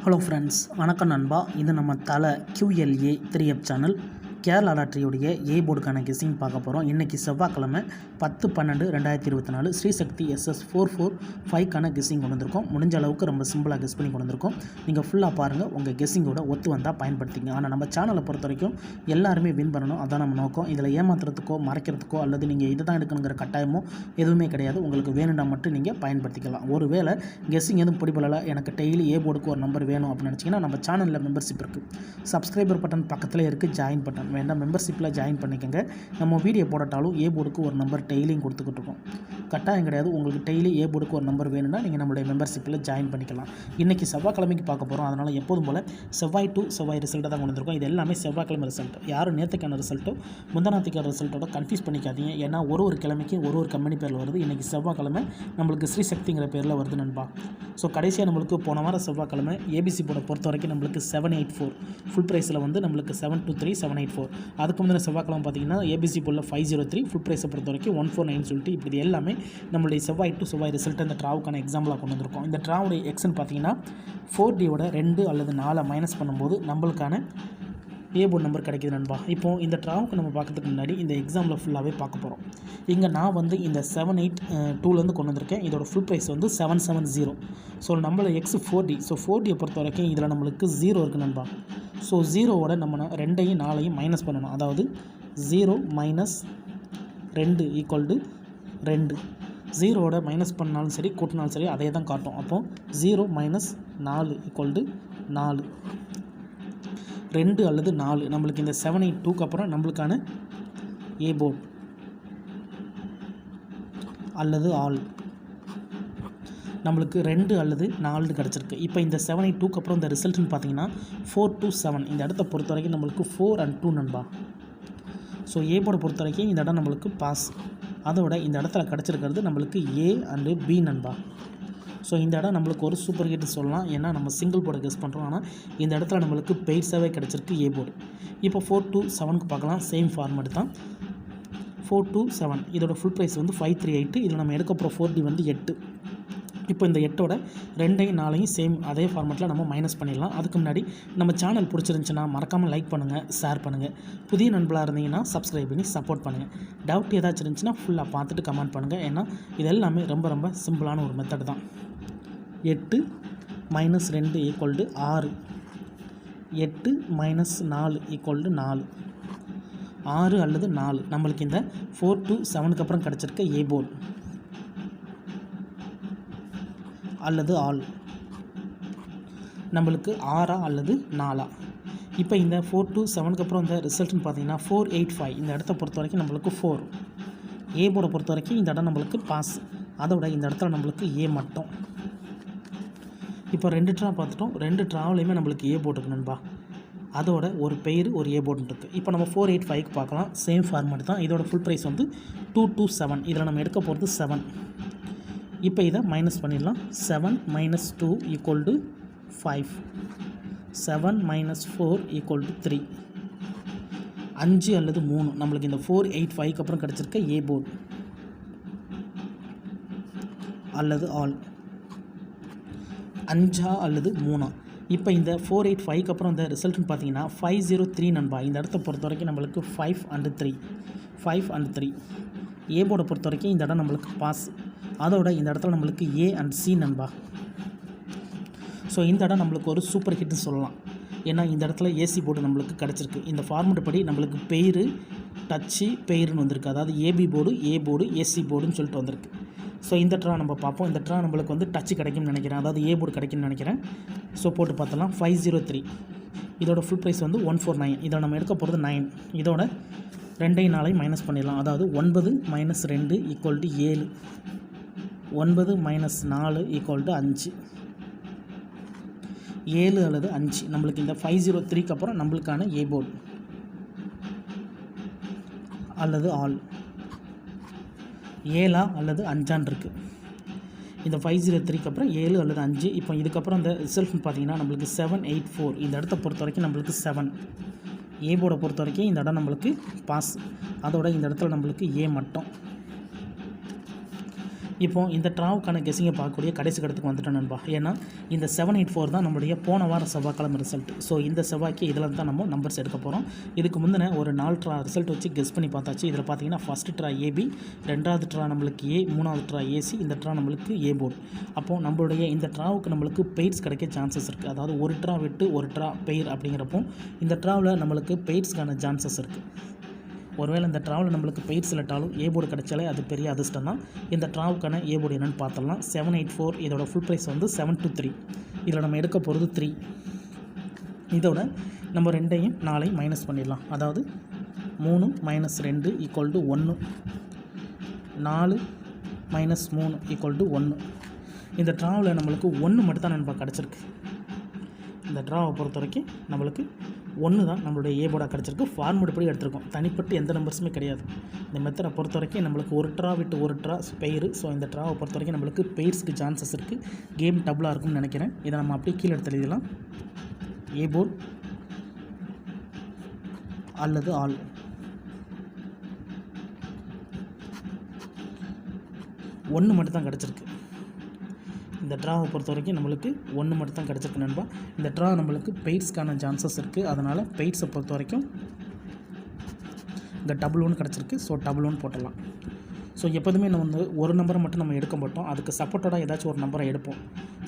Hello friends, வணக்கம் நண்பா. இது நம்ம தலை QLA 3F சேனல். கேரளா லாட்டரியுடைய ஏ போர்டுக்கான கெஸ்ஸிங் பார்க்க போகிறோம். இன்றைக்கி செவ்வாய்க்கிழமை 10/12/2024 ஸ்ரீசக்தி SS445க்கான கெஸ்ஸிங் கொண்டு வந்திருக்கோம். முடிஞ்ச அளவுக்கு ரொம்ப சிம்பிளாக கெஸ் பண்ணி கொண்டு வந்திருக்கோம். நீங்கள் ஃபுல்லாக பாருங்கள், உங்கள் கெஸ்ஸிங்கோட ஒத்து வந்தால் பயன்படுத்திங்க. ஆனால் நம்ம சேனலை பொறுத்த வரைக்கும் எல்லாருமே வின் பண்ணணும், அதான் நம்ம நோக்கம். இதில் ஏமாத்துறதுக்கோ மறைக்கிறதுக்கோ அல்லது நீங்கள் இது தான் எடுக்கணுங்கிற கட்டாயமோ எதுவுமே கிடையாது. உங்களுக்கு வேணும்னா மட்டும் நீங்கள் பயன்படுத்திக்கலாம். ஒருவேளை கெஸ்ஸிங் எதுவும் பிடிபடலை, எனக்கு டெய்லி ஏ போர்டுக்கு ஒரு நம்பர் வேணும் அப்படின்னு நினச்சிங்கன்னா நம்ம சேனலில் மெம்பர்ஷிப் இருக்குது. சப்ஸ்கிரைபர் பட்டன் பக்கத்தில் இருக்குது, ஜாயின் பட்டன் வேண்டாம், மெம்பர்ஷிப்பில் ஜாயின் பண்ணிக்கோங்க. நம்ம வீடியோ போடட்டாலும் ஏ போர்டுக்கு ஒரு நம்பர் டெய்லியும் கொடுத்துக்கிட்டு இருக்கோம். கட்டாயம் கிடையாது. உங்களுக்கு டெய்லி ஏ போர்டுக்கு ஒரு நம்பர் வேணும்னா நீங்கள் நம்மளுடைய மெம்பர்ஷிப்பில் ஜாயின் பண்ணிக்கலாம். இன்றைக்கி செவ்வாய்க்கிழமைக்கு பார்க்க போகிறோம். அதனால் எப்போதும் போல் செவ்வாய் டு செவ்வாய் ரிசல்ட்டை தான் கொண்டு வந்திருக்கோம். இது எல்லாமே செவ்வாய்க்கிழமை ரிசல்ட். யாரும் நேற்றுக்கான ரிசல்ட்டோ முந்தானாத்திக்கான ரிசல்ட்டோட கன்ஃபியூஸ் பண்ணிக்காதீங்க. ஏன்னா ஒரு கிழமைக்கு ஒரு கம்பெனி பேரில் வருது. இன்றைக்கி செவ்வாய்க்கிழமை நம்மளுக்கு ஸ்ரீசக்திங்கிற பேரில் வருது நண்பா. ஸோ கடைசியாக நம்மளுக்கு போன வாரம் செவ்வாய்க்கிழமை ஏபிசி போர்டை பொறுத்த வரைக்கும் நம்மளுக்கு 784 ஃபுல் ப்ரைஸில் வந்து நம்மளுக்கு 723 784. அதுக்கு முந்தின செவ்வாய்க்கிழமை பார்த்தீங்கன்னா ஏபிசி போர்டில் 503 ஃபுல் ப்ரைஸை பொறுத்த வரைக்கும் 149 சொல்லிட்டு இப்படி எல்லாமே நம்மளுடைய செவ்வாய் டு செவ்வாய் ரிசல்ட் இந்த ட்ராவுக்கான எக்ஸாம்பிளாக கொண்டு வந்திருக்கோம். இந்த ட்ராவுடைய எக்ஸ்ன்னு பார்த்தீங்கன்னா 4Dயோட 2 அல்லது 4 மைனஸ் பண்ணும்போது நம்மளுக்கான ஏ போர்டு நம்பர் கிடைக்கிது நண்பா. இப்போது இந்த ட்ராவுக்கு நம்ம பார்க்கறதுக்கு முன்னாடி இந்த எக்ஸாம்பிள் ஃபுல்லாகவே பார்க்க போகிறோம். இங்கே நான் வந்து இந்த 782லேருந்து கொண்டு வந்திருக்கேன். இதோட ஃபுல் ப்ரைஸ் வந்து 770. ஸோ நம்மளோட எக்ஸ் 4D. ஸோ 4Dயை பொறுத்த வரைக்கும் இதில் நம்மளுக்கு 0 இருக்குது நண்பா. ஸோ 0வோட நம்ம 2ஐயும் 4ஐயும் மைனஸ் பண்ணணும். அதாவது 0 மைனஸ் 2 ஈக்குவல் டு 2. 0வோட மைனஸ் பண்ணாலும் சரி கூட்டினாலும் சரி அதே தான் காட்டும். அப்போது 0 மைனஸ் 4 ஈக்குவல் டு 4. 2 அல்லது 4 நம்மளுக்கு இந்த 782க்கு அப்புறம் நம்மளுக்கான ஏ போர்டு அல்லது ஆல் நம்மளுக்கு 2 அல்லது 4 கிடச்சிருக்கு. இப்போ இந்த 782க்கு அப்புறம் இந்த ரிசல்ட்னு பார்த்தீங்கன்னா 4 to 7. இந்த இடத்த பொறுத்த வரைக்கும் நம்மளுக்கு 4 and 2 நண்பா. ஸோ ஏ போர்டை பொறுத்த வரைக்கும் இந்த இடம் நம்மளுக்கு பாஸ். அதோட இந்த இடத்துல கிடச்சிருக்கிறது நம்மளுக்கு ஏ அண்டு பி நண்பா. ஸோ இந்த இடம் நம்மளுக்கு ஒரு சூப்பர் ஹிட் சொல்லலாம். ஏன்னா நம்ம சிங்கிள் போர்டை கெஸ் பண்ணுறோம். ஆனால் இந்த இடத்துல நம்மளுக்கு பெய்ட்ஸாகவே கிடச்சிருக்கு ஏ போர்டு. இப்போ 4 to 7க்கு பார்க்கலாம். சேம் ஃபார்மேட் தான். 4 to 7 இதோட ஃபுல் ப்ரைஸ் வந்து 538. இதில் நம்ம எடுக்க போகிற 4D வந்து 8. இப்போ இந்த 8ஓட 2ஐயும் 4ஐயும் சேம் அதே ஃபார்மேட்டில் நம்ம மைனஸ் பண்ணிடலாம். அதுக்கு முன்னாடி நம்ம சேனல் பிடிச்சிருந்துச்சுன்னா மறக்காமல் லைக் பண்ணுங்கள், ஷேர் பண்ணுங்கள். புதிய நண்பர்களாக இருந்தீங்கன்னா சப்ஸ்கிரைப் பண்ணி சப்போர்ட் பண்ணுங்கள். டவுட் ஏதாச்சும் இருந்துச்சுன்னா ஃபுல்லாக பார்த்துட்டு கமெண்ட் பண்ணுங்கள். ஏன்னா இது எல்லாமே ரொம்ப சிம்பிளான ஒரு மெத்தட் தான். 8 minus 2 equal to 6. 8 minus 4 equal to 4. 6 அல்லது 4 நம்மளுக்கு இந்த 4 to 7க்கு அப்புறம் கிடச்சிருக்க ஏ போர்டு அல்லது ஆல் நம்மளுக்கு 6 அல்லது 4. இப்போ இந்த 4 to 7க்கு அப்புறம் இந்த ரிசல்ட்னு பார்த்தீங்கன்னா 485. இந்த இடத்த பொறுத்த வரைக்கும் நம்மளுக்கு 4. ஏ போர்டை பொறுத்த வரைக்கும் இந்த இடம் நம்மளுக்கு பாஸ். அதோட இந்த இடத்துல நம்மளுக்கு ஏ மட்டும். இப்போ 2 ட்ரா பார்த்துட்டோம். 2 ட்ராவிலையுமே நம்மளுக்கு ஏ போர்டு இருக்கு நண்பா. அதோட ஒரு பெயர் ஒரு ஏ போர்டு இருக்குது. இப்போ நம்ம 485க்கு பார்க்கலாம். சேம் ஃபார்மேட் தான். இதோட ஃபுல் ப்ரைஸ் வந்து 2 to 7. இதில் நம்ம எடுக்க போகிறது 7. இப்போ இதை மைனஸ் பண்ணிடலாம். 7 minus 2 equal to 5. 7 minus 4 equal to 3. 5 அல்லது 3 நம்மளுக்கு இந்த 485க்கு அப்புறம் கிடச்சிருக்க ஏ போர்டு அல்லது ஆல் 5 அல்லது 3. இப்போ இந்த 485க்கு அப்புறம் இந்த ரிசல்ட்னு பார்த்தீங்கன்னா 503 நண்பா. இந்த இடத்த பொறுத்த வரைக்கும் நம்மளுக்கு 5 and 3. 5 and 3 ஏ போர்டை பொறுத்த வரைக்கும் இந்த இடம் நம்மளுக்கு பாஸ். அதோட இந்த இடத்துல நம்மளுக்கு ஏ அண்ட் சி நண்பா. ஸோ இந்த இடம் நம்மளுக்கு ஒரு சூப்பர் ஹிட்னு சொல்லலாம். ஏன்னா இந்த இடத்துல ஏசி போர்டு நம்மளுக்கு கிடச்சிருக்கு. இந்த ஃபார்மெட் படி நம்மளுக்கு பெயர் டச்சு பெயர்னு வந்திருக்கு. அதாவது AB board, A board, AC போர்டுன்னு சொல்லிட்டு வந்திருக்கு. ஸோ இந்த ட்ரா நம்ம பார்ப்போம். இந்த ட்ரா நம்மளுக்கு வந்து டச்சு கிடைக்கும்னு நினைக்கிறேன், அதாவது ஏ போர்டு கிடைக்கும்னு நினைக்கிறேன். ஸோ போட்டு பார்த்தலாம். 503 இதோட ஃபுல் ப்ரைஸ் வந்து 149. இதை நம்ம எடுக்க போகிறது 9. இதோட 2ஐயும் 4ஐயும் மைனஸ் பண்ணிடலாம். அதாவது 9 minus 2 equal to 7. 9 minus 4 equal to 5. 7 அல்லது 5 நம்மளுக்கு இந்த 503க்கு அப்புறம் நம்மளுக்கான ஏ போர்டு அல்லது ஆல் 7 அல்லது 5 இருக்குது. இந்த 503க்கு அப்புறம் 7 அல்லது 5. இப்போ இதுக்கப்புறம் இந்த ரிசல்ட்னு பார்த்தீங்கன்னா நம்மளுக்கு 784. இந்த இடத்த பொறுத்த வரைக்கும் நம்மளுக்கு 7. ஏ போர்டை பொறுத்த வரைக்கும் இந்த இடம் நம்மளுக்கு பாஸ். அதோட இந்த இடத்துல நம்மளுக்கு ஏ மட்டும். இப்போ இந்த ட்ராவுக்கான கெஸிங்கை பார்க்கக்கூடிய கடைசி கடத்துக்கு வந்துட்டோம் நண்பா. ஏன்னா இந்த 784 தான் நம்மளுடைய போன வாரம் செவ்வாய்க்கிழமை ரிசல்ட். ஸோ இந்த செவ்வாய்க்கு இதில் தான் நம்ம நம்பர்ஸ் எடுக்க போகிறோம். இதுக்கு முந்தின ஒரு 4 ட்ரா ரிசல்ட் வச்சு கெஸ் பண்ணி பார்த்தாச்சு. இதில் பார்த்தீங்கன்னா ஃபஸ்ட்டு ட்ரா ஏபி, 2வது ட்ரா நம்மளுக்கு ஏ, 3வது ட்ரா ஏசி, இந்த ட்ரா நம்மளுக்கு ஏ போர்டு. அப்போது நம்மளுடைய இந்த ட்ராவுக்கு நம்மளுக்கு பெய்ட்ஸ் கிடைக்க சான்சஸ் இருக்குது. அதாவது ஒரு ட்ரா விட்டு ஒரு ட்ரா பெயர் அப்படிங்கிறப்போ இந்த ட்ராவில் நம்மளுக்கு பெய்ட்ஸ்க்கான சான்சஸ் இருக்குது. ஒருவேளை இந்த ட்ராவில் நம்மளுக்கு பெய்ட் செலக்டாலும் ஏ போர்டு கிடைச்சாலே அது பெரிய அதிர்ஷ்டம் தான். இந்த ட்ராவுக்கான ஏ போர்டு என்னென்னு பார்த்தலாம். 784 இதோட ஃபுல் ப்ரைஸ் வந்து 723. இதில் நம்ம எடுக்க போகிறது 3. இதோட நம்ம 2ஐயும் 4ஐயும் மைனஸ் பண்ணிடலாம். அதாவது 3 - 2 = 1, 4 - 3 = 1. இந்த ட்ராவில் நம்மளுக்கு 1 மட்டும் தான் நண்பா கிடச்சிருக்கு. இந்த ட்ராவை பொறுத்த வரைக்கும் நம்மளுக்கு 1 தான் நம்மளுடைய ஏ போர்டாக கிடச்சிருக்கு. ஃபார்மேட் படி எடுத்திருக்கோம். தனிப்பட்டு எந்த நம்பர்ஸுமே கிடையாது. இந்த மெத்தடை பொறுத்த வரைக்கும் நம்மளுக்கு ஒரு ட்ரா விட்டு ஒரு ட்ரா பெயர். ஸோ இந்த ட்ராவை பொறுத்த வரைக்கும் நம்மளுக்கு பெயர்ஸ்க்கு சான்சஸ் இருக்குது. கேம் டபுளாக இருக்கும்னு நினைக்கிறேன். இதை நம்ம அப்படியே கீழே எடுத்து எழுதலாம். ஏ போர்டு அல்லது ஆல். ஒன்று மட்டும் தான் கிடச்சிருக்கு. இந்த ட்ராவை பொறுத்த வரைக்கும் நம்மளுக்கு 1 மட்டும் தான் கிடச்சிருக்கு நண்பா. இந்த ட்ரா நம்மளுக்கு பெய்ட்ஸ்க்கான சான்சஸ் இருக்குது. அதனால் பெய்ட்ஸை பொறுத்த வரைக்கும் இந்த டபுள் 1 கிடச்சிருக்கு. ஸோ டபுள் 1 போட்டுடலாம். ஸோ எப்போதுமே நம்ம வந்து ஒரு நம்பரை மட்டும் நம்ம எடுக்க மாட்டோம். அதுக்கு சப்போர்ட்டோட ஏதாச்சும் ஒரு நம்பரை எடுப்போம்.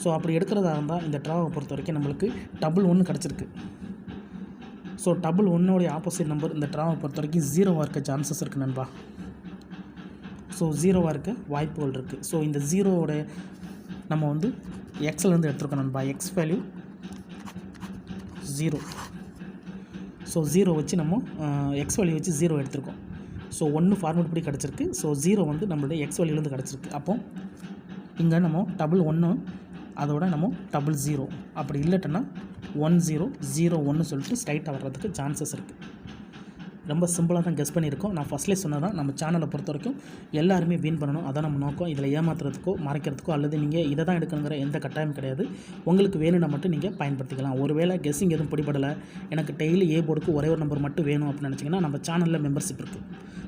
ஸோ அப்படி எடுக்கிறதா இருந்தால் இந்த ட்ராவை பொறுத்த வரைக்கும் நம்மளுக்கு டபுள் 1 கிடச்சிருக்கு. ஸோ டபுள் 1 ஆப்போசிட் நம்பர் இந்த ட்ராவை பொறுத்த வரைக்கும் 0வாக இருக்க சான்சஸ் இருக்குது நண்பா. ஸோ 0வாக இருக்க வாய்ப்புகள் இருக்குது. ஸோ இந்த 0வோட நம்ம வந்து எக்ஸ்லேருந்து எடுத்துருக்கோம் நண்பா. X value 0. ஸோ 0 வச்சு நம்ம எக்ஸ் வேல்யூ வச்சு 0 எடுத்திருக்கோம். ஸோ 1 ஃபார்மேட் படி கிடச்சிருக்கு. ஸோ 0 வந்து நம்மளுடைய எக்ஸ் வேல்யூலேருந்து கிடச்சிருக்கு. அப்போ இங்கே நம்ம டபுள் 1 அதோட நம்ம டபுள் 0 அப்படி இல்லைட்டோன்னா 1001 சொல்லிட்டு ஸ்ட்ரைட்டாக வர்றதுக்கு சான்சஸ் இருக்குது. ரொம்ப சிம்பிளாக தான் கெஸ் பண்ணியிருக்கோம். நான் ஃபஸ்ட்லேயே சொன்னதான் நம்ம சேனலை பொறுத்த வரைக்கும் எல்லாருமே வின் பண்ணணும். அதான் நம்ம நோக்கம். இதில் ஏமாத்துறதுக்கோ மறைக்கிறதுக்கோ அல்லது நீங்கள் இதை தான் எடுக்கணுங்கிற எந்த கட்டாயம் கிடையாது. உங்களுக்கு வேணும்னா மட்டும் நீங்கள் பயன்படுத்திக்கலாம். ஒருவேளை கெஸ்ஸிங் எதுவும் பிடிபடலை, எனக்கு டெய்லி ஏ போர்டுக்கு ஒரே ஒரு நம்பர் மட்டும் வேணும் அப்படின்னு நினச்சிங்கன்னா நம்ம சேனலில் மெம்பர்ஷிப் இருக்குது.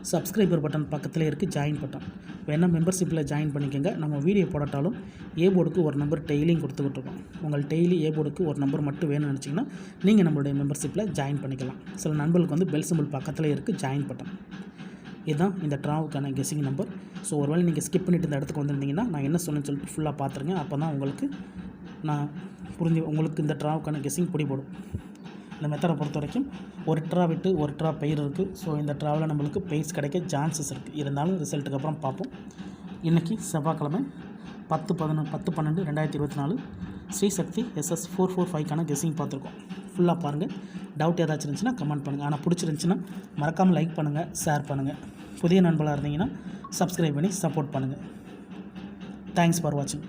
சப்ஸ்கிரைபர் பட்டன் பக்கத்தில் இருக்குது ஜாயின் பட்டன். வேணால் மெம்பர்ஷிப்பில் ஜாயின் பண்ணிக்கோங்க. நம்ம வீடியோ போடட்டாலும் ஏ போர்டுக்கு ஒரு நம்பர் டெய்லியும் கொடுத்துக்கிட்டுருக்கோம். உங்கள் டெய்லி ஏ போர்டுக்கு ஒரு நம்பர் மட்டும் வேணும்னு நினச்சிங்கன்னா நீங்கள் நம்மளுடைய மெம்பர்ஷிப்பில் ஜாயின் பண்ணிக்கலாம். சில நண்பர்களுக்கு வந்து பெல் சிம்பிள் பக்கத்தில் இருக்குது ஜாயின் பட்டன். இதுதான் இந்த ட்ராவுக்கான கெஸ்ஸிங் நம்பர். ஸோ ஒருவேளை நீங்கள் ஸ்கிப் பண்ணிவிட்டு இந்த இடத்துக்கு வந்திருந்தீங்கன்னா நான் என்ன சொன்னேன்னு சொல்லிட்டு ஃபுல்லாக பார்த்துருங்க. அப்போ தான் உங்களுக்கு உங்களுக்கு இந்த ட்ராவுக்கான கெஸ்ஸிங் பிடிபடும். இந்த மெத்தடை பொறுத்த வரைக்கும் ஒரு ட்ரா விட்டு ஒரு ட்ரா பெயர் இருக்குது. ஸோ இந்த ட்ராவில் நம்மளுக்கு பெய்ட்ஸ் கிடைக்க சான்சஸ் இருக்குது. இருந்தாலும் ரிசல்ட்டுக்கு அப்புறம் பார்ப்போம். இன்றைக்கி செவ்வாய்க்கிழமை 10/12/2024 ஸ்ரீசக்தி SS 445க்கான கெஸ்ஸிங் பார்த்துருக்கோம். ஃபுல்லாக பாருங்கள். டவுட் ஏதாச்சும் இருந்துச்சுன்னா கமெண்ட் பண்ணுங்கள். ஆனால் பிடிச்சிருந்துச்சின்னா மறக்காமல் லைக் பண்ணுங்கள், ஷேர் பண்ணுங்கள். புதிய நண்பர்களாக இருந்தீங்கன்னா சப்ஸ்கிரைப் பண்ணி சப்போர்ட் பண்ணுங்கள். தேங்க்ஸ் ஃபார் வாட்சிங்.